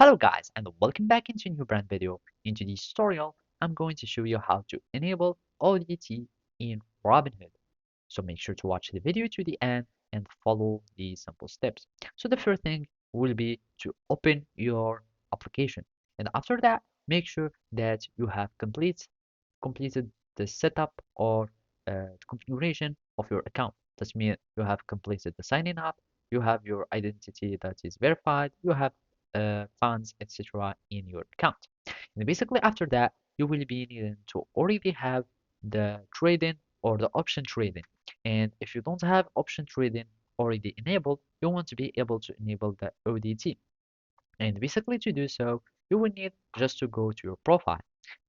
Hello guys and welcome back into a new brand video. In today's tutorial, I'm going to show you how to enable ODT in Robinhood. So make sure to watch the video to the end and follow these simple steps. So the first thing will be to open your application. And after that, make sure that you have completed the setup or configuration of your account. That means you have completed the signing up, you have your identity that is verified, you have funds, etc. in your account. And basically after that, you will be needing to already have the trading or the option trading. And if you don't have option trading already enabled, you want to be able to enable the ODT. And basically to do so, you will need just to go to your profile.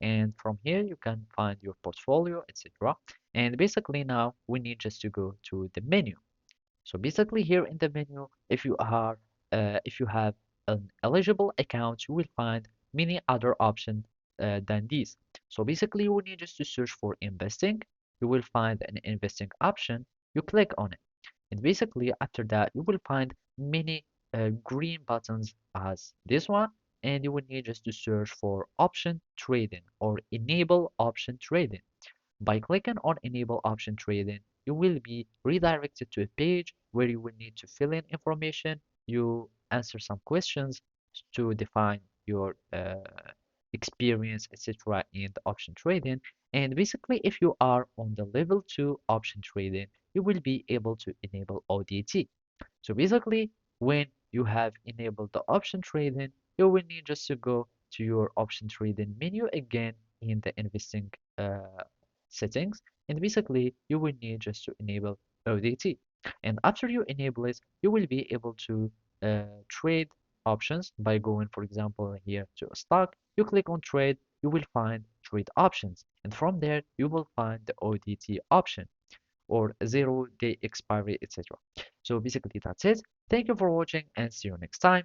And from here, you can find your portfolio, etc. And basically now we need just to go to the menu. So basically here in the menu, if you have an eligible account, you will find many other options than these. So basically you will need just to search for investing. You will find an investing option. You click on it. And basically after that, you will find many green buttons as this one. And you will need just to search for option trading or enable option trading. By clicking on Enable Option Trading, you will be redirected to a page where you will need to fill in information. You answer some questions to define your experience, etc. in the option trading. And basically, if you are on the level 2 option trading, you will be able to enable ODT. So basically, when you have enabled the option trading, you will need just to go to your option trading menu again in the investing settings. And basically, you will need just to enable ODT. And after you enable it, you will be able to trade options by going, for example, here to a stock. You click on trade, you will find trade options. And from there, you will find the ODT option or 0 day expiry, etc. So basically that's it. Thank you for watching and see you next time.